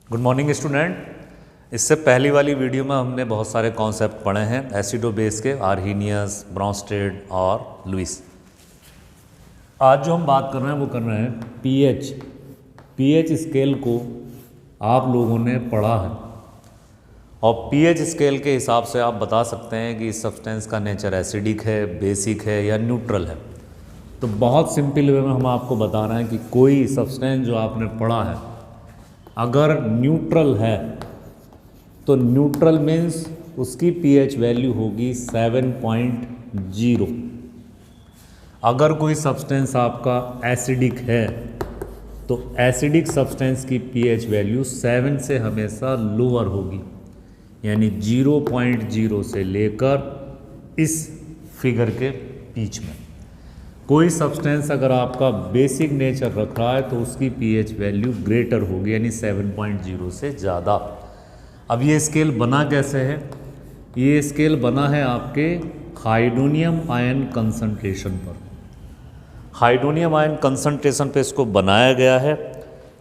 Good morning student. इससे पहली वाली वीडियो में हमने बहुत सारे कॉन्सेप्ट पढ़े हैं एसिडो बेस के, आर्हीनियस, ब्रॉन्स्टेड और लुईस। आज जो हम बात कर रहे हैं वो कर रहे हैं पीएच स्केल को आप लोगों ने पढ़ा है और पीएच स्केल के हिसाब से आप बता सकते हैं कि इस सब्सटेंस का नेचर एसिडिक है, बेसिक है या न्यूट्रल है। तो बहुत सिंपल वे में हम आपको बता रहे हैं कि कोई सब्सटेंस जो आपने पढ़ा है अगर न्यूट्रल है तो न्यूट्रल मीन्स उसकी पीएच वैल्यू होगी 7.0। अगर कोई सब्सटेंस आपका एसिडिक है तो एसिडिक सब्सटेंस की पीएच वैल्यू 7 से हमेशा लोअर होगी, यानी 0.0 से लेकर इस फिगर के बीच में। कोई सब्सटेंस अगर आपका बेसिक नेचर रख रहा है तो उसकी पीएच वैल्यू ग्रेटर होगी, यानी 7.0 से ज़्यादा। अब ये स्केल बना कैसे है? ये स्केल बना है आपके हाइड्रोनियम आयन कंसंट्रेशन पर। हाइड्रोनियम आयन कंसंट्रेशन पे इसको बनाया गया है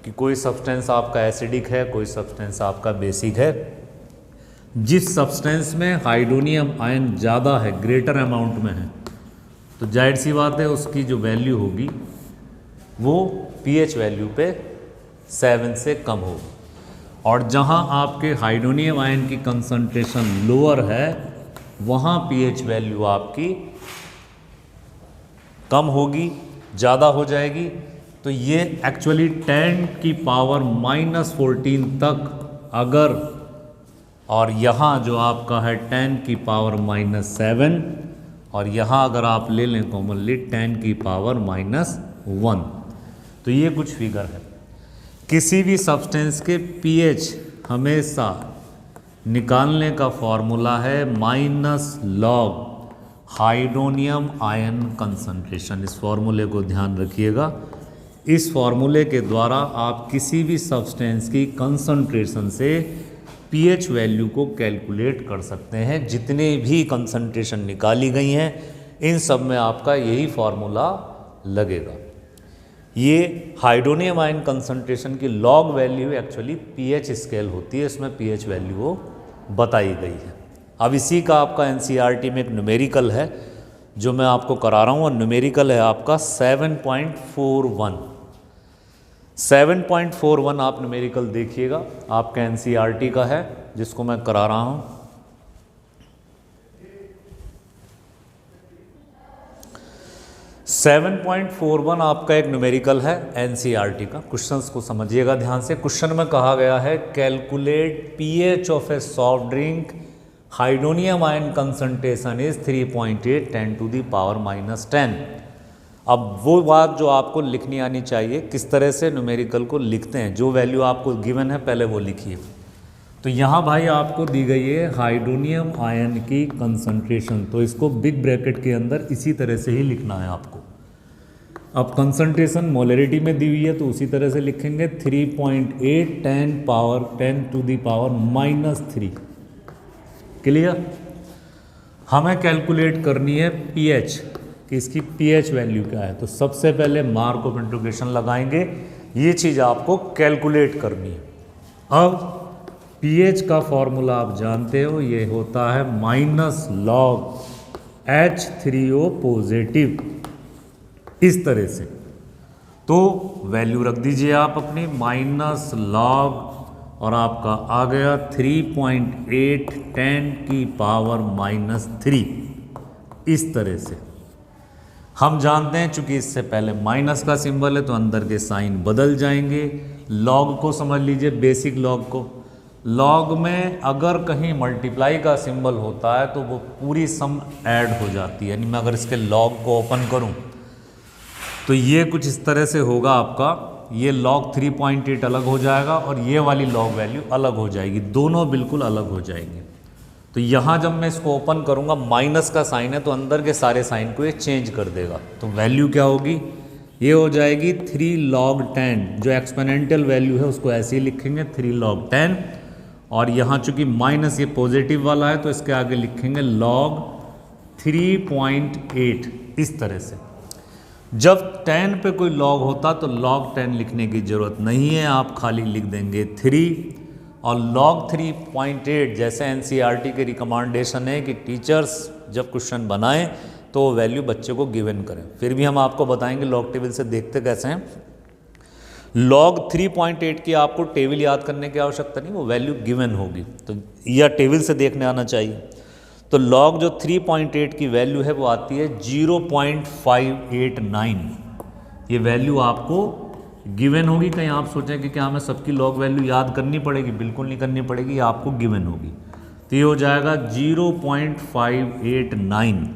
कि कोई सब्सटेंस आपका एसिडिक है, कोई सब्सटेंस आपका बेसिक है। जिस सब्सटेंस में हाइड्रोनियम आयन ज़्यादा है, ग्रेटर अमाउंट में है, तो जाहिर सी बात है उसकी जो वैल्यू होगी वो पीएच वैल्यू पे 7 से कम होगी। और जहाँ आपके हाइड्रोनियम आयन की कंसंट्रेशन लोअर है वहाँ पीएच वैल्यू आपकी कम होगी, ज़्यादा हो जाएगी। तो ये एक्चुअली 10 की पावर -14 तक अगर, और यहाँ जो आपका है 10 की पावर -7, और यहाँ अगर आप ले लें कॉमनली 10 की पावर -1, तो ये कुछ फिगर है। किसी भी सब्सटेंस के पीएच हमेशा निकालने का फॉर्मूला है -log हाइड्रोनियम आयन कंसंट्रेशन। इस फॉर्मूले को ध्यान रखिएगा। इस फॉर्मूले के द्वारा आप किसी भी सब्सटेंस की कंसंट्रेशन से पीएच वैल्यू को कैलकुलेट कर सकते हैं। जितने भी कंसंट्रेशन निकाली गई हैं इन सब में आपका यही फॉर्मूला लगेगा। ये हाइड्रोनियम आयन कंसंट्रेशन की log value actually pH scale होती है, इसमें पीएच वैल्यू वो बताई गई है। अब इसी का आपका एनसीईआरटी में एक न्यूमेरिकल है जो मैं आपको करा रहा हूँ, और न्यूमेरिकल है आपका 7.41। 7.41 आप न्यूमेरिकल देखिएगा, आपका एनसीईआरटी का है जिसको मैं करा रहा हूँ। सेवन 7.41 आपका एक न्यूमेरिकल है एनसीईआरटी का। क्वेश्चंस को समझिएगा ध्यान से। क्वेश्चन में कहा गया है calculate pH of A soft drink, hydronium ion concentration is 3.8 10⁻⁻10। अब वो बात जो आपको लिखनी आनी चाहिए, किस तरह से न्यूमेरिकल को लिखते हैं। जो वैल्यू आपको गिवन है पहले वो लिखिए। तो यहाँ भाई आपको दी गई है हाइड्रोनियम आयन की कंसंट्रेशन, तो इसको बिग ब्रैकेट के अंदर इसी तरह से ही लिखना है आपको। अब कंसंट्रेशन मोलरिटी में दी हुई है तो उसी तरह से लिखेंगे 3.8 10⁻⁻3। क्लियर? हमें कैलकुलेट करनी है पीएच कि इसकी पीएच वैल्यू क्या है। तो सबसे पहले मार्क ऑफ इंटीग्रेशन लगाएंगे, ये चीज़ आपको कैलकुलेट करनी है। अब पीएच का फॉर्मूला आप जानते हो, ये होता है -log H3O पॉजिटिव, इस तरह से। तो वैल्यू रख दीजिए आप अपनी -log, और आपका आ गया 3.8 10⁻⁻3, इस तरह से। हम जानते हैं चूंकि इससे पहले माइनस का सिंबल है तो अंदर के साइन बदल जाएंगे। लॉग को समझ लीजिए, बेसिक लॉग को। लॉग में अगर कहीं मल्टीप्लाई का सिंबल होता है तो वो पूरी सम ऐड हो जाती है। यानी मैं अगर इसके लॉग को ओपन करूं तो ये कुछ इस तरह से होगा आपका। ये लॉग 3.8 अलग हो जाएगा और ये वाली लॉग वैल्यू अलग हो जाएगी, दोनों बिल्कुल अलग हो जाएंगे। तो यहाँ जब मैं इसको ओपन करूँगा, माइनस का साइन है तो अंदर के सारे साइन को ये चेंज कर देगा। तो वैल्यू क्या होगी? ये हो जाएगी 3 log 10। जो एक्सपोनेंशियल वैल्यू है उसको ऐसे ही लिखेंगे 3 log 10, और यहाँ चूंकि माइनस ये पॉजिटिव वाला है तो इसके आगे लिखेंगे log 3.8, इस तरह से। जब 10 पे कोई log होता तो log 10 लिखने की ज़रूरत नहीं है, आप खाली लिख देंगे 3 और log 3.8 जैसे एनसीईआरटी की रिकमेंडेशन है कि टीचर्स जब क्वेश्चन बनाएं तो वो वैल्यू बच्चे को गिवन करें। फिर भी हम आपको बताएंगे लॉग टेबल से देखते कैसे हैं। log 3.8 की आपको टेबल याद करने की आवश्यकता नहीं, वो वैल्यू गिवन होगी तो या टेबल से देखने आना चाहिए। तो log जो 3.8 की वैल्यू है वो आती है 0.589। ये वैल्यू आपको गिवन होगी। कहीं आप सोचें कि क्या हमें सबकी log वैल्यू याद करनी पड़ेगी, बिल्कुल नहीं करनी पड़ेगी, ये आपको गिवन होगी। तो ये हो जाएगा 0.589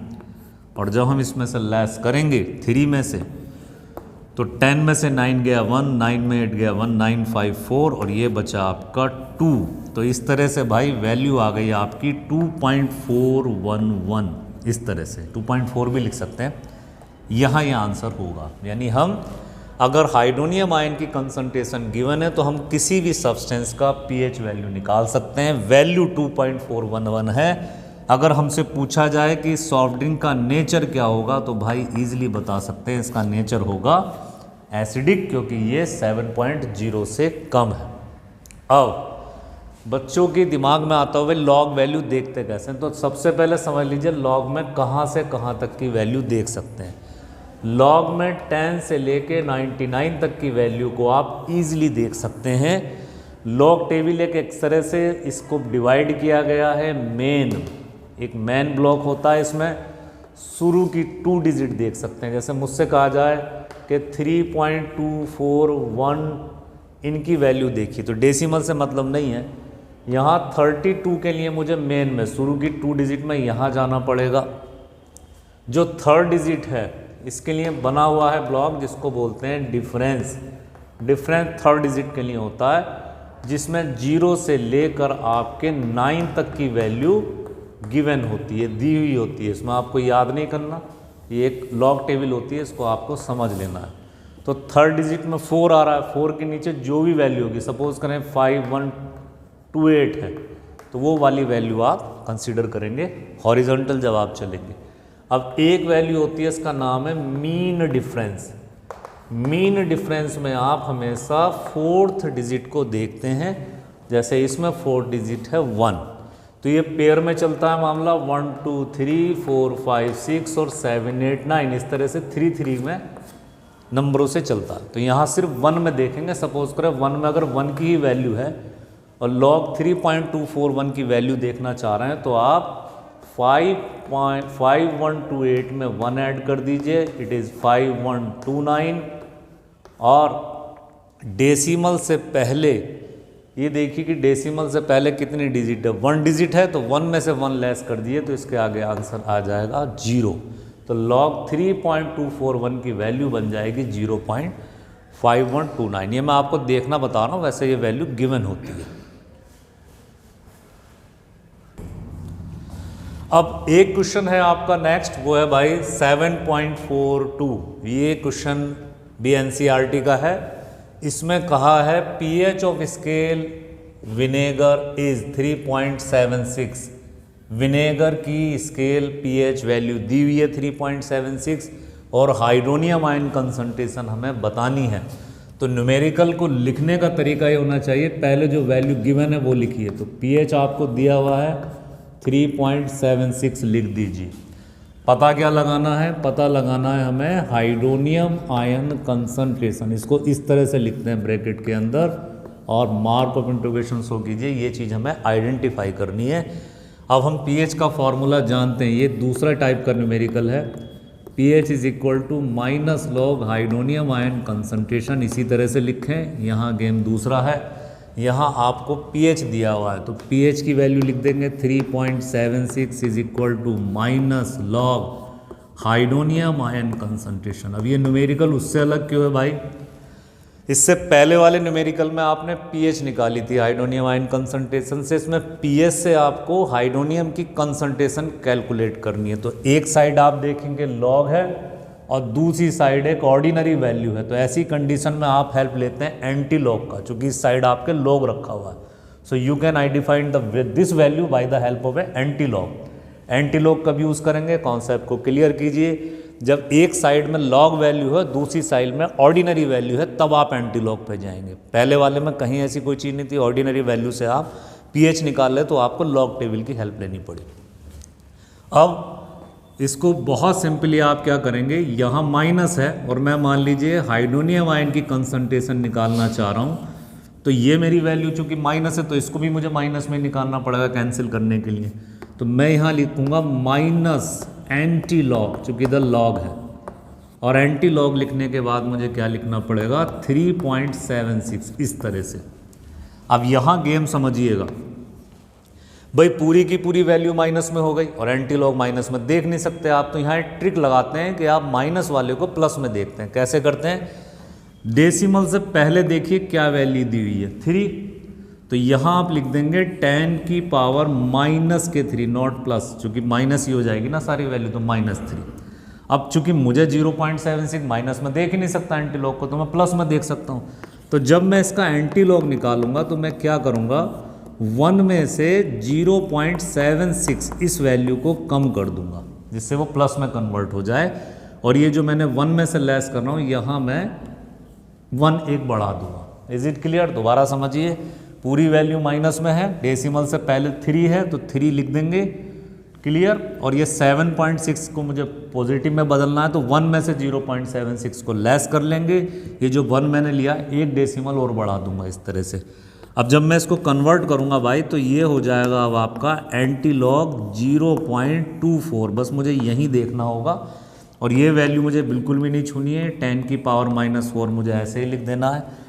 और जब हम इसमें से लेस करेंगे 3 में से तो 10 में से 9 गया 1, 9 में 8 गया 1, 954 और ये बचा आपका 2। तो इस तरह से भाई वैल्यू आ गई आपकी 2.411। इस तरह से 2.4 भी लिख सकते हैं, यहाँ ये आंसर होगा। यानी हम अगर हाइड्रोनियम आयन की कंसंट्रेशन गिवन है तो हम किसी भी सब्सटेंस का पीएच वैल्यू निकाल सकते हैं। वैल्यू 2.411 है। अगर हमसे पूछा जाए कि सॉफ्ट ड्रिंक का नेचर क्या होगा तो भाई इजीली बता सकते हैं इसका नेचर होगा एसिडिक, क्योंकि ये 7.0 से कम है। अब बच्चों के दिमाग में आता हुआ लॉग वैल्यू देखते कैसे हैं, तो सबसे पहले समझ लीजिए लॉग में कहाँ से कहाँ तक की वैल्यू देख सकते हैं। लॉग में 10 से लेके 99 तक की वैल्यू को आप इजीली देख सकते हैं। लॉग टेबल एक तरह से इसको डिवाइड किया गया है। एक मेन ब्लॉक होता है, इसमें शुरू की 2 डिजिट देख सकते हैं। जैसे मुझसे कहा जाए कि 3.241 इनकी वैल्यू देखी तो डेसिमल से मतलब नहीं है। यहाँ 32 के लिए मुझे मेन में शुरू की 2 डिजिट में यहाँ जाना पड़ेगा। जो 3rd डिजिट है इसके लिए बना हुआ है ब्लॉक जिसको बोलते हैं डिफरेंस। डिफरेंस 3rd डिजिट के लिए होता है, जिसमें 0 से लेकर आपके 9 तक की वैल्यू गिवन होती है, दी हुई होती है। इसमें आपको याद नहीं करना, ये एक लॉग टेबल होती है, इसको आपको समझ लेना है। तो 3rd डिजिट में 4 आ रहा है, 4 के नीचे जो भी वैल्यू होगी, सपोज करें 5128 है तो वो वाली वैल्यू आप कंसीडर करेंगे हॉरिजॉन्टल जब आप चलेंगे। अब एक वैल्यू होती है, इसका नाम है मीन डिफरेंस। मीन डिफरेंस में आप हमेशा 4th डिजिट को देखते हैं। जैसे इसमें 4th डिजिट है 1, तो ये पेयर में चलता है मामला 1 2 3 4 5 6 और 7 8 9, इस तरह से 3 3 में नंबरों से चलता है। तो यहाँ सिर्फ 1 में देखेंगे। सपोज करें 1 में अगर 1 की ही वैल्यू है और log 3.241 की वैल्यू देखना चाह रहे हैं तो आप 5.5128 में 1 ऐड कर दीजिए, इट इज़ 5129। और डेसिमल से पहले ये देखिए कि डेसिमल से पहले कितनी डिजिट है, 1 डिजिट है, तो 1 में से 1 लेस कर दिए तो इसके आगे आंसर आ जाएगा 0। तो log 3.241 की वैल्यू बन जाएगी 0.5129। ये मैं आपको देखना बता रहा हूँ, वैसे ये वैल्यू गिवन होती है। अब एक क्वेश्चन है आपका नेक्स्ट, वो है भाई 7.42। ये क्वेश्चन भी एनसीईआरटी का है। इसमें कहा है pH of scale vinegar is 3.76। Vinegar की स्केल पीएच वैल्यू दी हुई है 3.76 और हाइड्रोनियम आयन कंसंट्रेशन हमें बतानी है। तो न्यूमेरिकल को लिखने का तरीका ये होना चाहिए, पहले जो वैल्यू गिवन है वो लिखिए। तो पीएच आपको दिया हुआ है 3.76 लिख दीजिए। पता क्या लगाना है? पता लगाना है हमें हाइड्रोनियम आयन कंसंट्रेशन। इसको इस तरह से लिखते हैं ब्रैकेट के अंदर और मार्क ऑफ इंटरोगेशन शो कीजिए। ये चीज़ हमें आइडेंटिफाई करनी है। अब हम पीएच का फॉर्मूला जानते हैं, ये दूसरा टाइप का न्यूमेरिकल है। PH is equal to minus log hydronium ion concentration. इसी तरह से लिखें, यहाँ गेम दूसरा है। यहाँ आपको पीएच दिया हुआ है तो पीएच की वैल्यू लिख देंगे 3.76 is equal to minus log hydronium ion concentration. अब ये न्यूमेरिकल उससे अलग क्यों है भाई? इससे पहले वाले न्यूमेरिकल में आपने पीएच निकाली थी हाइड्रोनियम आयन कंसंट्रेशन से, इसमें पीएच से आपको हाइड्रोनियम की कंसंट्रेशन कैलकुलेट करनी है। तो एक साइड आप देखेंगे लॉग है और दूसरी साइड एक ऑर्डिनरी वैल्यू है। तो ऐसी कंडीशन में आप हेल्प लेते हैं एंटी लॉग का, चूंकि इस साइड आपके लॉग रखा हुआ है। So you can identify this value by the help of a anti log. Antilog कब यूज़ करेंगे, कॉन्सेप्ट को क्लियर कीजिए। जब एक साइड में लॉग वैल्यू है, दूसरी साइड में ऑर्डिनरी वैल्यू है, तब आप एंटीलॉग पे जाएंगे। पहले वाले में कहीं ऐसी कोई चीज़ नहीं थी, ऑर्डिनरी वैल्यू से आप पीएच निकाल ले तो आपको लॉग टेबल की हेल्प लेनी पड़ी। अब इसको बहुत सिंपली आप क्या करेंगे, यहाँ माइनस है और मैं मान लीजिए हाइड्रोनियम आयन की कंसंट्रेशन निकालना चाह रहा हूँ, तो ये मेरी वैल्यू चूंकि माइनस है तो इसको भी मुझे माइनस में निकालना पड़ेगा कैंसिल करने के लिए। तो मैं यहाँ लिखूँगा माइनस एंटी लॉग, चूँकि इधर लॉग है, और एंटी लॉग लिखने के बाद मुझे क्या लिखना पड़ेगा 3.76 इस तरह से। अब यहाँ गेम समझिएगा भाई, पूरी की पूरी वैल्यू माइनस में हो गई और एंटी लॉग माइनस में देख नहीं सकते आप, तो यहाँ एक ट्रिक लगाते हैं कि आप माइनस वाले को प्लस में देखते हैं। कैसे करते हैं, डेसिमल से पहले देखिए क्या वैल्यू दी हुई है 3, तो यहाँ आप लिख देंगे 10 की पावर माइनस के 3 नॉट प्लस, चूँकि माइनस ही हो जाएगी ना सारी वैल्यू, तो -3। अब चूँकि मुझे 0.76 माइनस में देख ही नहीं सकता एंटी लॉग को, तो मैं प्लस में देख सकता हूँ। तो जब मैं इसका एंटी लॉग निकालूंगा तो मैं क्या करूँगा, 1 में से 0.76 इस वैल्यू को कम कर दूंगा जिससे वो प्लस में कन्वर्ट हो जाए, और ये जो मैंने 1 में से लेस कर रहा हूँ यहाँ मैं 1 एक बढ़ा दूंगा। Is it clear? दोबारा समझिए, पूरी वैल्यू माइनस में है, डेसिमल से पहले 3 है तो 3 लिख देंगे, क्लियर। और ये 7.6 को मुझे पॉजिटिव में बदलना है तो 1 में से 0.76 को लेस कर लेंगे, ये जो 1 मैंने लिया एक डेसिमल और बढ़ा दूंगा इस तरह से। अब जब मैं इसको कन्वर्ट करूंगा भाई तो ये हो जाएगा अब आपका एंटी लॉग 0.24, बस मुझे यही देखना होगा, और ये वैल्यू मुझे बिल्कुल भी नहीं छूनी है, 10 की पावर -4 मुझे ऐसे ही लिख देना है।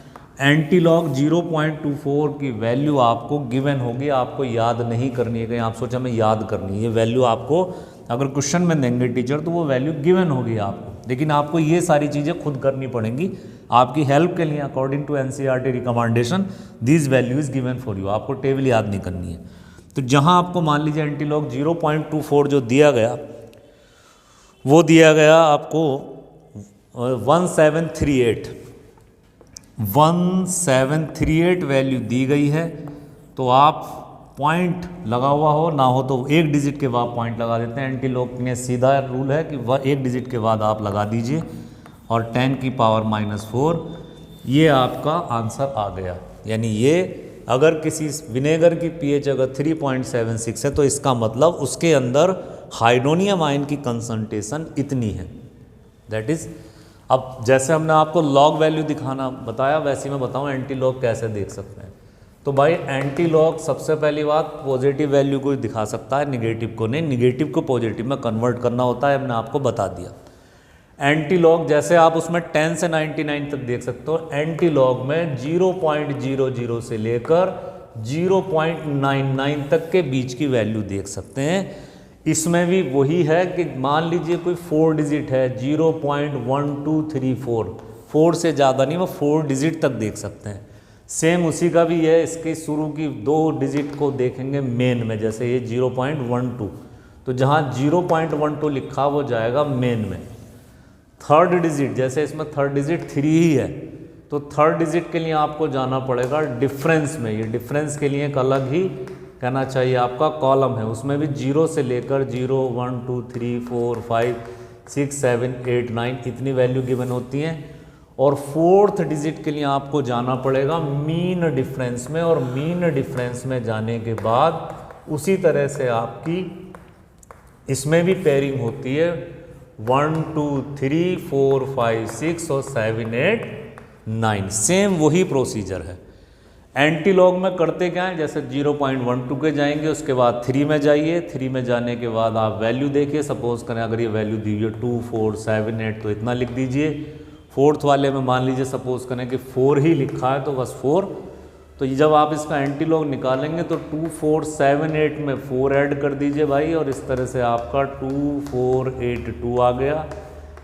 एंटी लॉग 0.24 की वैल्यू आपको गिवन होगी, आपको याद नहीं करनी है, कहीं आप सोचा मैं याद करनी है, ये वैल्यू आपको अगर क्वेश्चन में देंगे टीचर तो वो वैल्यू गिवन होगी आपको, लेकिन आपको ये सारी चीज़ें खुद करनी पड़ेंगी आपकी हेल्प के लिए। According to NCERT recommendation this value is given for you, आपको टेबल याद नहीं करनी है। तो जहाँ आपको मान लीजिए एंटी लॉग 0.24 जो दिया गया वो दिया गया आपको 1738 वैल्यू दी गई है, तो आप पॉइंट लगा हुआ हो ना हो तो एक डिजिट के बाद पॉइंट लगा देते हैं। एंटी लॉग में सीधा रूल है कि वह एक डिजिट के बाद आप लगा दीजिए, और 10 की पावर -4 ये आपका आंसर आ गया। यानी ये अगर किसी विनेगर की पीएच अगर 3.76 है तो इसका मतलब उसके अंदर हाइड्रोनियम आयन की कंसंट्रेशन इतनी है, दैट इज। अब जैसे हमने आपको लॉग वैल्यू दिखाना बताया वैसे मैं बताऊं एंटी लॉग कैसे देख सकते हैं। तो भाई एंटी लॉग सबसे पहली बात पॉजिटिव वैल्यू को दिखा सकता है, निगेटिव को नहीं, निगेटिव को पॉजिटिव में कन्वर्ट करना होता है, हमने आपको बता दिया। एंटी लॉग जैसे आप उसमें 10 से 99 तक देख सकते हो, एंटी लॉग में 0.00 से लेकर 0.99 तक के बीच की वैल्यू देख सकते हैं। इसमें भी वही है कि मान लीजिए कोई 4 डिजिट है 0.1234, 4 से ज़्यादा नहीं, वो 4 डिजिट तक देख सकते हैं। सेम उसी का भी है, इसके शुरू की 2 डिजिट को देखेंगे मेन में, जैसे ये 0.12, तो जहाँ 0.12 लिखा वो जाएगा मेन में। थर्ड डिजिट जैसे इसमें थर्ड डिजिट 3 ही है, तो थर्ड डिजिट के लिए आपको जाना पड़ेगा डिफरेंस में। ये डिफरेंस के लिए एक अलग ही कहना चाहिए आपका कॉलम है, उसमें भी 0 से लेकर 0, 1, 2, 3, 4, 5, 6, 7, 8, 9 इतनी वैल्यू गिवन होती हैं। और फोर्थ डिजिट के लिए आपको जाना पड़ेगा मीन डिफरेंस में, और मीन डिफरेंस में जाने के बाद उसी तरह से आपकी इसमें भी पेयरिंग होती है 1, 2, 3, 4, 5, 6 और 7, 8, 9, सेम वही प्रोसीजर है। एंटी लॉग में करते क्या है, जैसे 0.12 के जाएंगे, उसके बाद 3 में जाइए, 3 में जाने के बाद आप वैल्यू देखिए, सपोज करें अगर ये वैल्यू दी हुई है 2, 4, 7, 8 तो इतना लिख दीजिए। फोर्थ वाले में मान लीजिए सपोज करें कि 4 ही लिखा है तो बस 4, तो जब आप इसका एंटी लॉग निकालेंगे तो 2, 4, 7, 8 में 4 ऐड कर दीजिए भाई, और इस तरह से आपका 2, 4, 8, 2 आ गया।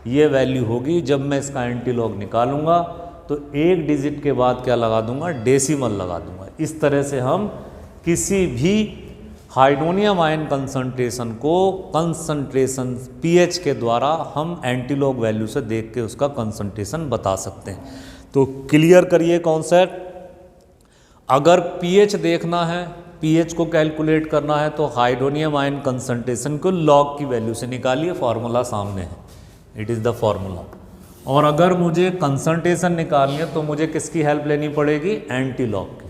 ये वैल्यू होगी। जब मैं इसका एंटी लॉग निकालूंगा तो एक डिजिट के बाद क्या लगा दूंगा, डेसिमल लगा दूंगा। इस तरह से हम किसी भी हाइड्रोनियम आयन कंसंट्रेशन को कंसंट्रेशन पीएच के द्वारा हम एंटी लॉग वैल्यू से देख के उसका कंसंट्रेशन बता सकते हैं। तो क्लियर करिए कॉन्सेप्ट। अगर पीएच देखना है पीएच को कैलकुलेट करना है तो हाइड्रोनियम आयन कंसंट्रेशन को लॉग की वैल्यू से निकालिए, फॉर्मूला सामने है, इट इज़ द फॉर्मूला। और अगर मुझे कंसंट्रेशन निकालनी है तो मुझे किसकी हेल्प लेनी पड़ेगी, एंटी लॉग की।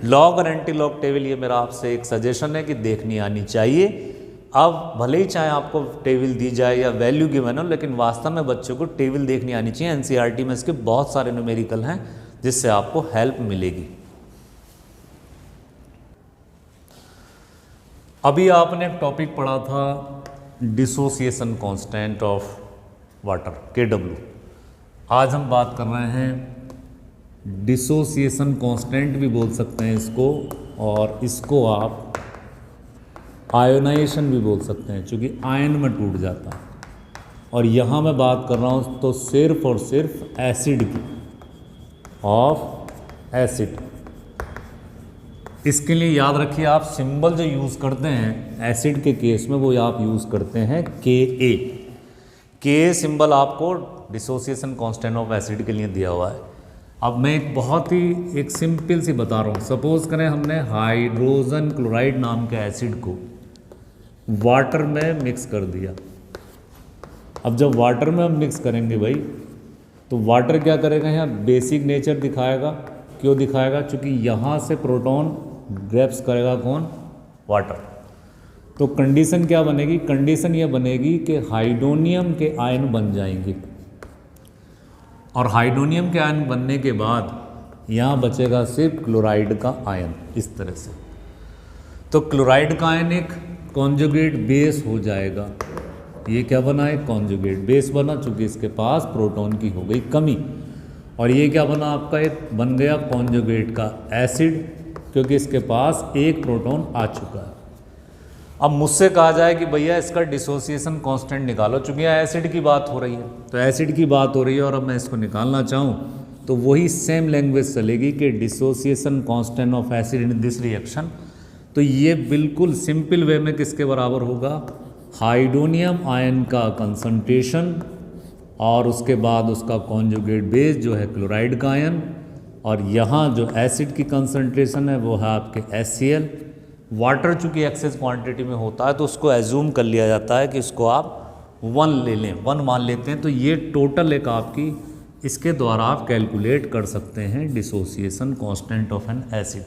लॉग और एंटी लॉग टेबल ये मेरा आपसे एक सजेशन है कि देखनी आनी चाहिए। अब भले ही चाहे आपको टेबल दी जाए या वैल्यू गिवन हो, लेकिन वास्तव में बच्चों को टेबल देखनी आनी चाहिए। एनसीईआरटी में इसके बहुत सारे न्यूमेरिकल हैं जिससे आपको हेल्प मिलेगी। अभी आपने एक टॉपिक पढ़ा था dissociation constant of water, KW। आज हम बात कर रहे हैं डिसोसिएशन कांस्टेंट भी बोल सकते हैं इसको, और इसको आप आयोनाइजेशन भी बोल सकते हैं, क्योंकि आयन में टूट जाता है। और यहाँ मैं बात कर रहा हूँ तो सिर्फ और सिर्फ एसिड की, ऑफ एसिड। इसके लिए याद रखिए आप सिंबल जो यूज़ करते हैं एसिड के केस में, वो आप यूज़ करते हैं के सिंबल आपको डिसोसिएशन कांस्टेंट ऑफ एसिड के लिए दिया हुआ है। अब मैं एक सिंपल सी बता रहा हूँ। सपोज करें हमने हाइड्रोजन क्लोराइड नाम के एसिड को वाटर में मिक्स कर दिया। अब जब वाटर में हम मिक्स करेंगे भाई, तो वाटर क्या करेगा, यहाँ बेसिक नेचर दिखाएगा। क्यों दिखाएगा, क्योंकि यहाँ से प्रोटॉन ग्रैब्स करेगा कौन, वाटर। तो कंडीशन क्या बनेगी, कंडीशन ये बनेगी कि हाइड्रोनियम के आयन बन जाएंगे, और हाइड्रोनियम के आयन बनने के बाद यहाँ बचेगा सिर्फ क्लोराइड का आयन, इस तरह से। तो क्लोराइड का आयन एक कॉन्जुगेट बेस हो जाएगा। ये क्या बना, एक कॉन्जुगेट बेस बना, चूँकि इसके पास प्रोटॉन की हो गई कमी। और ये क्या बना आपका, एक बन गया कॉन्जुगेट का एसिड, क्योंकि इसके पास एक प्रोटॉन आ चुका है। अब मुझसे कहा जाए कि भैया इसका डिसोसिएशन कांस्टेंट निकालो, चूँकि यहाँ एसिड की बात हो रही है, तो एसिड की बात हो रही है और अब मैं इसको निकालना चाहूँ तो वही सेम लैंग्वेज चलेगी कि dissociation constant of acid in this reaction. तो ये बिल्कुल सिंपल वे में किसके बराबर होगा, हाइड्रोनियम आयन का कंसंट्रेशन और उसके बाद उसका कॉन्जुगेट बेस जो है क्लोराइड का आयन, और यहाँ जो एसिड की कंसंट्रेशन है वो है आपके HCl। वाटर चूँकि एक्सेस क्वांटिटी में होता है तो उसको एज्यूम कर लिया जाता है कि इसको आप 1 ले लें, 1 मान लेते हैं। तो ये टोटल एक आपकी, इसके द्वारा आप कैलकुलेट कर सकते हैं dissociation constant of N acid.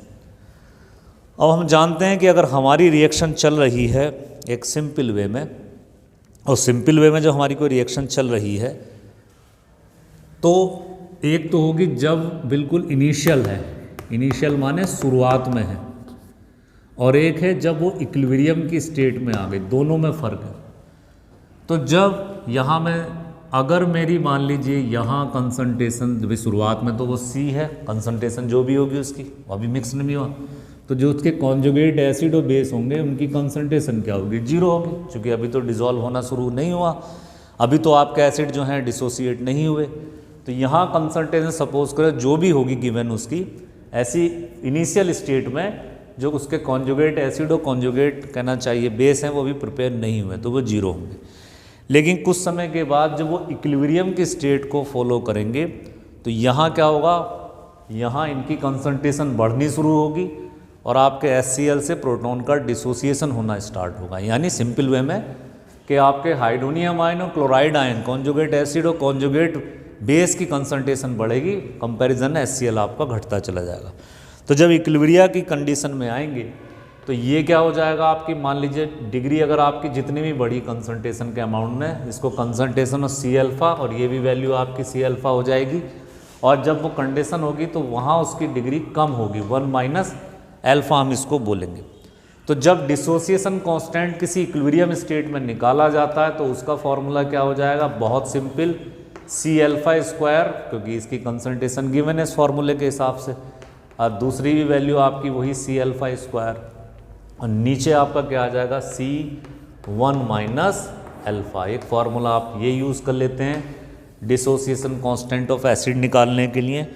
अब हम जानते हैं कि अगर हमारी रिएक्शन चल रही है एक सिंपल वे में, और सिंपल वे में जब हमारी कोई रिएक्शन चल रही है तो एक तो होगी जब बिल्कुल इनिशियल है, इनिशियल माने शुरुआत में है, और एक है जब वो इक्विलिब्रियम की स्टेट में आ गई। दोनों में फ़र्क है। तो जब यहाँ में अगर मेरी मान लीजिए यहाँ कंसंट्रेशन जब शुरुआत में तो वो C है, कंसंट्रेशन जो भी होगी उसकी, अभी मिक्स नहीं हुआ, तो जो उसके कॉन्जुगेट एसिड और बेस होंगे उनकी कंसंट्रेशन क्या होगी, 0 होगी, क्योंकि अभी तो डिसॉल्व होना शुरू नहीं हुआ, अभी तो आपके एसिड जो हैं डिसोसिएट नहीं हुए। तो यहाँ कंसंट्रेशन सपोज करें जो भी होगी गिवन उसकी, ऐसी इनिशियल स्टेट में जो उसके कॉन्जुगेट एसिड और कॉन्जुगेट कहना चाहिए बेस हैं वो भी प्रिपेयर नहीं हुए, तो वो 0 होंगे। लेकिन कुछ समय के बाद जब वो इक्विलिब्रियम की स्टेट को फॉलो करेंगे तो यहाँ क्या होगा, यहाँ इनकी कंसंट्रेशन बढ़नी शुरू होगी और आपके HCl से प्रोटॉन का डिसोसिएशन होना स्टार्ट होगा। यानी सिंपल वे में कि आपके हाइड्रोनियम आयन और क्लोराइड आयन, कॉन्जुगेट एसिड और कॉन्जुगेट बेस की कंसंट्रेशन बढ़ेगी, कंपैरिजन HCl आपका घटता चला जाएगा। तो जब इक्विलिब्रिया की कंडीशन में आएंगे तो ये क्या हो जाएगा आपकी, मान लीजिए डिग्री अगर आपकी जितनी भी बड़ी कंसंट्रेशन के अमाउंट में, इसको कंसंट्रेशन ऑफ C अल्फ़ा, और ये भी वैल्यू आपकी C अल्फ़ा हो जाएगी। और जब वो कंडीशन होगी तो वहाँ उसकी डिग्री कम होगी, 1 माइनस अल्फ़ा हम इसको बोलेंगे। तो जब डिसोसिएशन कांस्टेंट किसी इक्विलिब्रियम स्टेट में निकाला जाता है तो उसका फॉर्मूला क्या हो जाएगा, बहुत सिंपल, C अल्फ़ा स्क्वायर, क्योंकि इसकी कंसंट्रेशन गिवन है इस फॉर्मूले के हिसाब से, और दूसरी भी वैल्यू आपकी वही C अल्फ़ा स्क्वायर, और नीचे आपका क्या आ जाएगा, C1 माइनस अल्फ़ा। एक फार्मूला आप ये यूज़ कर लेते हैं डिसोसिएशन कांस्टेंट ऑफ एसिड निकालने के लिए।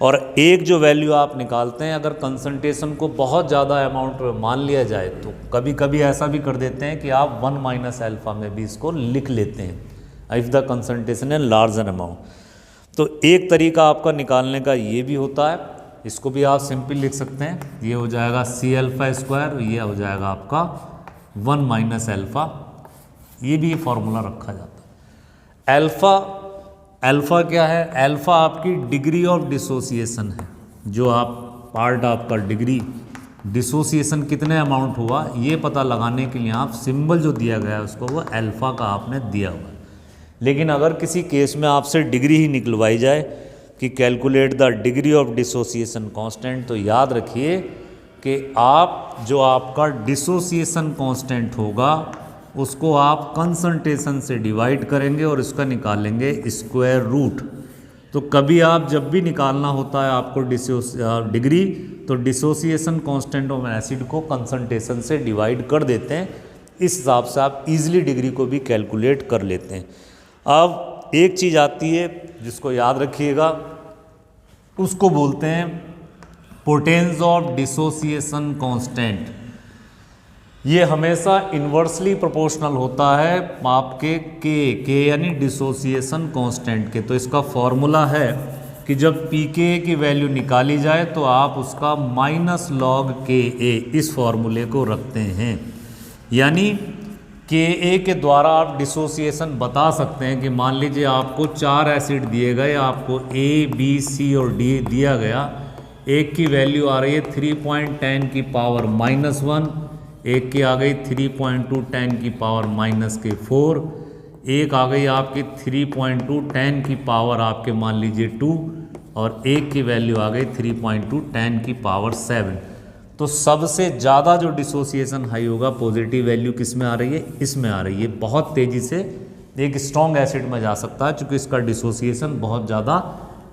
और एक जो वैल्यू आप निकालते हैं, अगर कंसंट्रेशन को बहुत ज़्यादा अमाउंट में मान लिया जाए तो कभी कभी ऐसा भी कर देते हैं कि आप 1 माइनस अल्फ़ा में भी इसको लिख लेते हैं इफ़ द कंसंट्रेशन है लार्जर अमाउंट। तो एक तरीका आपका निकालने का ये भी होता है, इसको भी आप सिंपल लिख सकते हैं, ये हो जाएगा सी अल्फा स्क्वायर, ये हो जाएगा आपका 1 माइनस अल्फा, ये भी फॉर्मूला रखा जाता है। अल्फा क्या है? अल्फा आपकी डिग्री ऑफ डिसोसिएशन है, जो आप पार्ट आपका डिग्री डिसोसिएशन कितने अमाउंट हुआ ये पता लगाने के लिए आप सिंबल जो दिया गया है उसको वो अल्फा का आपने दिया हुआ है। लेकिन अगर किसी केस में आपसे डिग्री ही निकलवाई जाए कि calculate the degree of dissociation constant, तो याद रखिए कि आप जो आपका डिसोसिएशन कांस्टेंट होगा उसको आप कंसंट्रेशन से डिवाइड करेंगे और इसका निकालेंगे स्क्वायर रूट। तो कभी आप जब भी निकालना होता है आपको डिग्री, तो डिसोसिएशन कांस्टेंट ऑफ एसिड को कंसंट्रेशन से डिवाइड कर देते हैं। इस हिसाब से आप इजीली डिग्री को भी कैलकुलेट कर लेते हैं। अब एक चीज़ आती है जिसको याद रखिएगा, उसको बोलते हैं पोटेंस ऑफ डिसोसिएशन कांस्टेंट। ये हमेशा इन्वर्सली प्रोपोर्शनल होता है आपके के यानी डिसोसिएशन कांस्टेंट के। तो इसका फॉर्मूला है कि जब पी के की वैल्यू निकाली जाए तो आप उसका माइनस लॉग के ए इस फॉर्मूले को रखते हैं। यानी के ए के द्वारा आप डिसोसिएशन बता सकते हैं कि मान लीजिए आपको 4 एसिड दिए गए, आपको ए बी सी और डी दिया गया। एक की वैल्यू आ रही है 3.10 की पावर -1, एक की आ गई 3.210 की पावर -4, एक आ गई आपकी 3.210 की पावर आपके मान लीजिए 2, और एक की वैल्यू आ गई 3.210 की पावर 7। तो सबसे ज़्यादा जो डिसोसिएशन हाई होगा पॉजिटिव वैल्यू किस में आ रही है? इसमें आ रही है। बहुत तेज़ी से एक स्ट्रॉन्ग एसिड में जा सकता है क्योंकि इसका डिसोसिएशन बहुत ज़्यादा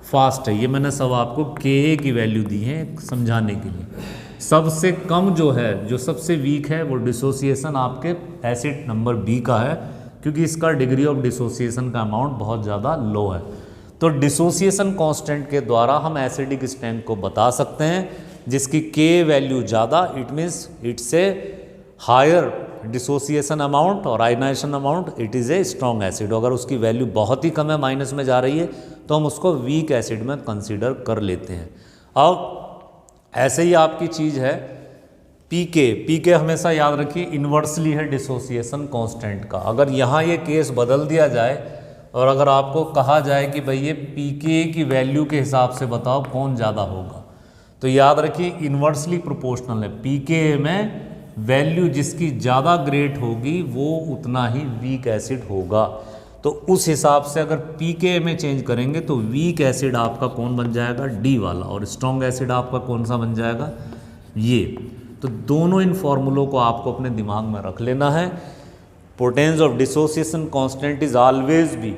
फास्ट है। ये मैंने सब आपको के की वैल्यू दी है समझाने के लिए। सबसे कम जो है, जो सबसे वीक है, वो डिसोसिएशन आपके एसिड नंबर बी का है क्योंकि इसका डिग्री ऑफ डिसोसिएशन का अमाउंट बहुत ज़्यादा लो है। तो डिसोसिएशन कांस्टेंट के द्वारा हम एसिडिक स्ट्रेंथ को बता सकते हैं जिसकी के वैल्यू ज़्यादा, it means it's a higher dissociation amount और ionization amount, it is a strong acid. अगर उसकी वैल्यू बहुत ही कम है, माइनस में जा रही है, तो हम उसको वीक एसिड में कंसीडर कर लेते हैं। अब ऐसे ही आपकी चीज़ है पीके हमेशा याद रखिए इन्वर्सली है डिसोसिएशन कांस्टेंट का। अगर यहाँ ये केस बदल दिया जाए और अगर आपको कहा जाए कि भाई ये पीके की वैल्यू के हिसाब से बताओ कौन ज़्यादा होगा, तो याद रखिए इन्वर्सली प्रोपोर्शनल है। पीके में वैल्यू जिसकी ज़्यादा ग्रेट होगी वो उतना ही वीक एसिड होगा। तो उस हिसाब से अगर पीके में चेंज करेंगे तो वीक एसिड आपका कौन बन जाएगा? डी वाला, और स्ट्रॉन्ग एसिड आपका कौन सा बन जाएगा? ये। तो दोनों इन फॉर्मूलों को आपको अपने दिमाग में रख लेना है। Potence of dissociation constant is always be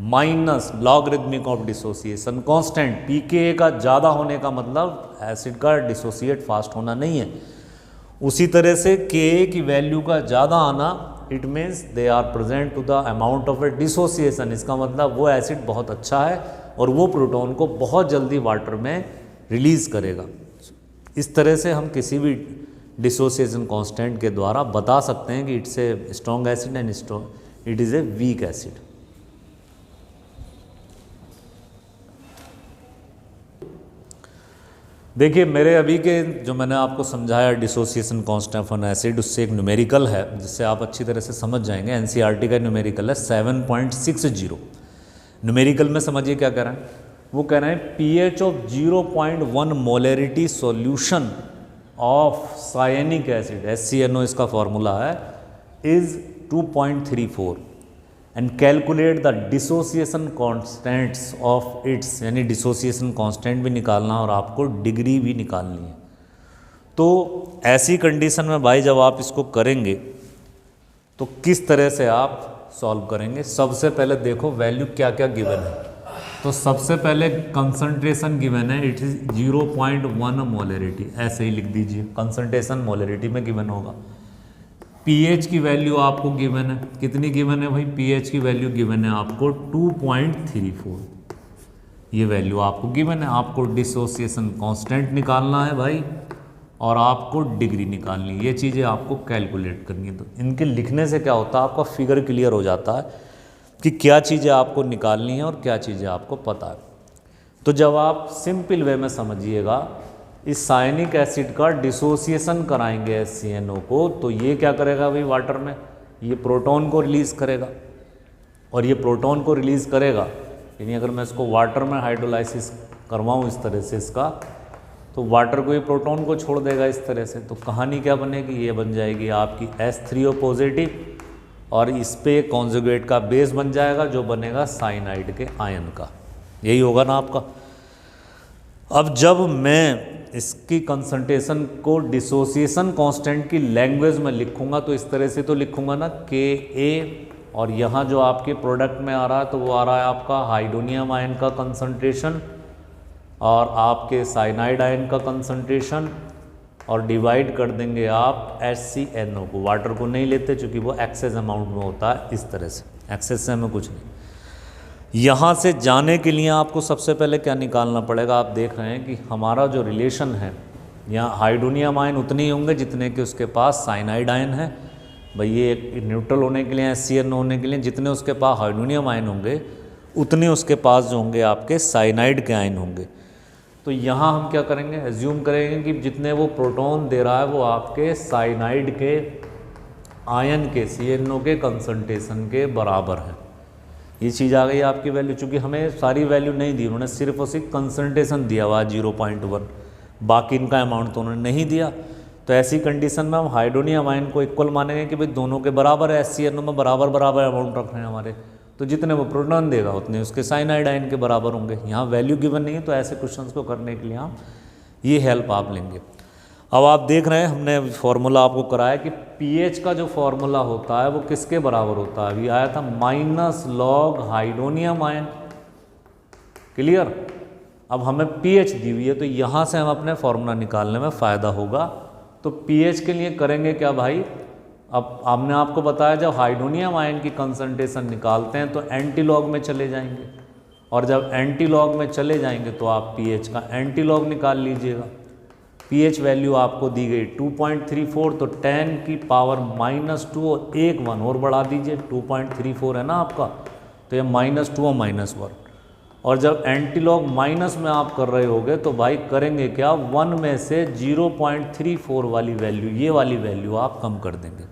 minus logarithmic of dissociation constant. PK का ज़्यादा होने का मतलब एसिड का डिसोसिएट फास्ट होना नहीं है। उसी तरह से के की वैल्यू का ज़्यादा आना, it means they are present to the amount of a dissociation. इसका मतलब वो एसिड बहुत अच्छा है और वो प्रोटॉन को बहुत जल्दी वाटर में रिलीज़ करेगा। इस तरह से हम किसी भी डिसोसिएशन कांस्टेंट के द्वारा बता सकते हैं कि it's a strong acid and it is a weak acid. देखिए मेरे अभी के जो मैंने आपको समझाया dissociation constant of N acid, उससे एक न्यूमेरिकल है जिससे आप अच्छी तरह से समझ जाएंगे। एनसीईआरटी का न्यूमेरिकल है 7.60। न्यूमेरिकल में समझिए क्या कह रहे हैं, वो कह रहे हैं pH of 0.1 molarity solution of cyanic acid HCNO इसका फॉर्मूला है is 2.34 and calculate the dissociation constants of its, यानी डिसोसिएशन कांस्टेंट भी निकालना और आपको डिग्री भी निकालनी है। तो ऐसी कंडीशन में भाई जब आप इसको करेंगे तो किस तरह से आप सॉल्व करेंगे? सबसे पहले देखो वैल्यू क्या क्या गिवन है। तो सबसे पहले कंसंट्रेशन गिवन है, इट इज 0.1 मोलरिटी, ऐसे ही लिख दीजिए। कंसंट्रेशन मोलरिटी में गिवन होगा। पीएच की वैल्यू आपको गिवन है, कितनी गिवन है भाई? पीएच की वैल्यू गिवन है आपको 2.34, ये वैल्यू आपको गिवन है। आपको डिसोसिएशन कांस्टेंट निकालना है भाई और आपको डिग्री निकालनी है। ये चीज़ें आपको कैलकुलेट करनी है। तो इनके लिखने से क्या होता है, आपका फिगर क्लियर हो जाता है कि क्या चीज़ें आपको निकालनी है और क्या चीज़ें आपको पता है। तो जब आप सिंपल वे में समझिएगा, इस साइनिक एसिड का डिसोसिएशन कराएंगे HCNO को, तो ये क्या करेगा भाई वाटर में, ये प्रोटॉन को रिलीज़ करेगा, और ये प्रोटॉन को रिलीज़ करेगा, यानी अगर मैं इसको वाटर में हाइड्रोलाइसिस करवाऊँ इस तरह से इसका, तो वाटर को ये प्रोटॉन को छोड़ देगा इस तरह से। तो कहानी क्या बनेगी, ये बन जाएगी आपकी H3O पॉजिटिव, और इस पे कॉन्जुगेट का बेस बन जाएगा जो बनेगा साइनाइड के आयन का। यही होगा ना आपका। अब जब मैं इसकी कंसंट्रेशन को डिसोसिएशन कांस्टेंट की लैंग्वेज में लिखूंगा तो इस तरह से तो लिखूंगा ना Ka, और यहाँ जो आपके प्रोडक्ट में आ रहा है तो वो आ रहा है आपका हाइड्रोनियम आयन का कंसंट्रेशन और आपके साइनाइड आयन का कंसंट्रेशन, और डिवाइड कर देंगे आप HCNO को, वाटर को नहीं लेते चूँकि वो एक्सेस अमाउंट में होता है इस तरह से, एक्सेस से हमें कुछ नहीं। यहाँ से जाने के लिए आपको सबसे पहले क्या निकालना पड़ेगा, आप देख रहे हैं कि हमारा जो रिलेशन है, यहाँ हाइड्रोनियम आयन उतने ही होंगे जितने कि उसके पास साइनाइड आयन है। भाई ये न्यूट्रल होने के लिए, HCNO होने के लिए जितने उसके पास हाइड्रोनियम आयन होंगे उतने उसके पास जो होंगे आपके साइनाइड के आयन होंगे। तो यहाँ हम क्या करेंगे, एज्यूम करेंगे कि जितने वो प्रोटॉन दे रहा है वो आपके साइनाइड के आयन के CNO के कंसंट्रेशन के बराबर है। ये चीज़ आ गई आपकी वैल्यू, चूँकि हमें सारी वैल्यू नहीं दी, उन्होंने सिर्फ और सिर्फ कंसंट्रेशन दिया हुआ 0.1, बाकी इनका अमाउंट तो उन्होंने नहीं दिया। तो ऐसी कंडीशन में हम हाइड्रोनियम आयन को इक्वल मानेंगे कि भाई दोनों के बराबर है, HCNO में बराबर बराबर अमाउंट रख रहे हैं हमारे, तो जितने वो प्रोटॉन देगा उतने उसके साइनाइड आयन के बराबर होंगे। यहाँ वैल्यू गिवन नहीं है, तो ऐसे क्वेश्चंस को करने के लिए हम ये हेल्प आप लेंगे। अब आप देख रहे हैं हमने फॉर्मूला आपको कराया कि pH का जो फॉर्मूला होता है वो किसके बराबर होता है, अभी आया था -log हाइड्रोनियम आयन, क्लियर। अब हमें pH दी हुई है तो यहाँ से हम अपने फॉर्मूला निकालने में फ़ायदा होगा। तो pH के लिए करेंगे क्या भाई, अब हमने आपको बताया जब हाइड्रोनियम आयन की कंसंट्रेशन निकालते हैं तो एंटीलॉग में चले जाएंगे, और जब एंटीलॉग में चले जाएंगे तो आप pH का एंटीलॉग निकाल लीजिएगा। pH वैल्यू आपको दी गई 2.34, तो 10 की पावर -2 और एक 1 और बढ़ा दीजिए, 2.34 है ना आपका, तो ये -2 और -1। और जब एंटीलॉग माइनस में आप कर रहे होगे तो भाई करेंगे क्या, 1 में से 0.34 वाली वैल्यू, ये वाली वैल्यू आप कम कर देंगे।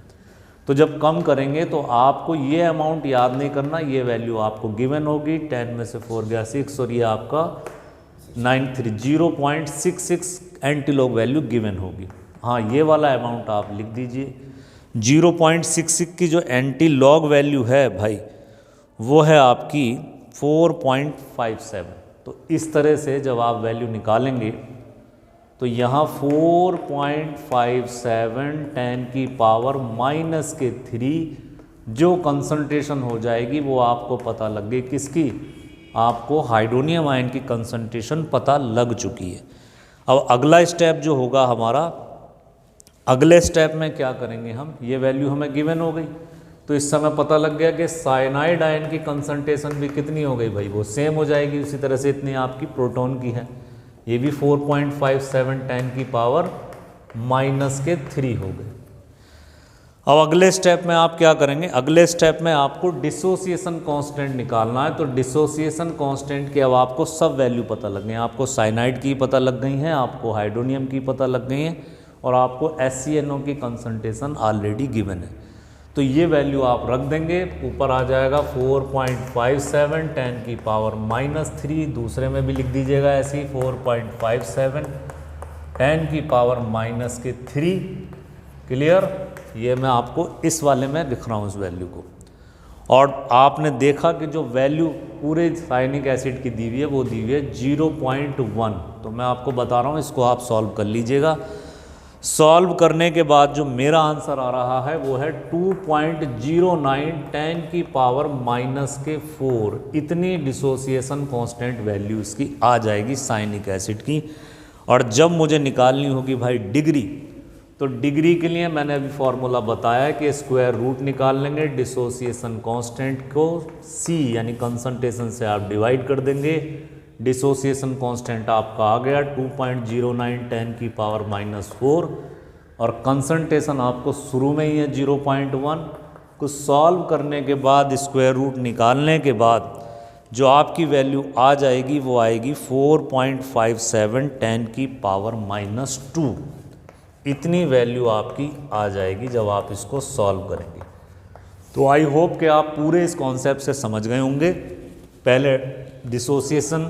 तो जब कम करेंगे तो आपको ये अमाउंट याद नहीं करना, ये वैल्यू आपको गिवन होगी, 10 में से 4 गया 6, और ये आपका 0.66 एंटीलॉग वैल्यू गिवन होगी। हाँ, ये वाला अमाउंट आप लिख दीजिए। 0.66 की जो एंटीलॉग वैल्यू है भाई वो है आपकी 4.57। तो इस तरह से जब आप वैल्यू निकालेंगे तो यहाँ 4.57 10 की पावर -3 जो कंसंट्रेशन हो जाएगी वो आपको पता लग गई, किसकी, आपको हाइड्रोनियम आयन की कंसंट्रेशन पता लग चुकी है। अब अगला स्टेप जो होगा हमारा, अगले स्टेप में क्या करेंगे हम, ये वैल्यू हमें गिवन हो गई तो इस समय पता लग गया कि साइनाइड आयन की कंसंट्रेशन भी कितनी हो गई भाई, वो सेम हो जाएगी उसी तरह से इतनी आपकी प्रोटॉन की है, ये भी 4.57 10 की पावर -3 हो गई। अब अगले स्टेप में आप क्या करेंगे, अगले स्टेप में आपको डिसोसिएशन कांस्टेंट निकालना है। तो डिसोसिएशन कांस्टेंट की अब आपको सब वैल्यू पता लग गई, आपको साइनाइड की पता लग गई हैं, आपको हाइड्रोनियम की पता लग गई हैं, और आपको HCNO की कंसंट्रेशन ऑलरेडी गिवन है। तो ये वैल्यू आप रख देंगे, ऊपर आ जाएगा 4.57 10 की पावर -3, दूसरे में भी लिख दीजिएगा ऐसे ही 4.57 10 की पावर -3, क्लियर। ये मैं आपको इस वाले में लिख रहा हूँ इस वैल्यू को। और आपने देखा कि जो वैल्यू पूरे साइनिक एसिड की दी हुई है वो दी हुई है 0.1। तो मैं आपको बता रहा हूँ, इसको आप सॉल्व कर लीजिएगा। सॉल्व करने के बाद जो मेरा आंसर आ रहा है वो है 2.09 10 की पावर -4। इतनी डिसोसिएशन कांस्टेंट वैल्यू इसकी आ जाएगी साइनिक एसिड की। और जब मुझे निकालनी होगी भाई डिग्री, तो डिग्री के लिए मैंने अभी फॉर्मूला बताया कि स्क्वायर रूट निकाल लेंगे डिसोसिएशन कांस्टेंट को, C यानी कंसंट्रेशन से आप डिवाइड कर देंगे। डिसोसिएशन कांस्टेंट आपका आ गया 2.09 10 की पावर -4, और कंसंट्रेशन आपको शुरू में ही है 0.1। कुछ सॉल्व करने के बाद स्क्वायर रूट निकालने के बाद जो आपकी वैल्यू आ जाएगी वो आएगी 4.57 10 की पावर -2। इतनी वैल्यू आपकी आ जाएगी जब आप इसको सॉल्व करेंगे। तो आई होप कि आप पूरे इस कॉन्सेप्ट से समझ गए होंगे। पहले डिसोसिएशन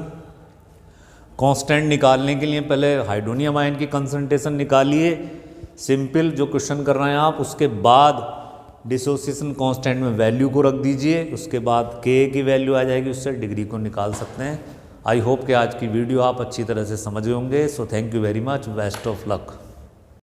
कांस्टेंट निकालने के लिए पहले हाइड्रोनियम आयन की कंसंट्रेशन निकालिए, सिंपल जो क्वेश्चन कर रहे हैं आप। उसके बाद डिसोसिएशन कांस्टेंट में वैल्यू को रख दीजिए, उसके बाद के की वैल्यू आ जाएगी, उससे डिग्री को निकाल सकते हैं। आई होप कि आज की वीडियो आप अच्छी तरह से समझ गए होंगे। So thank you very much, best of luck.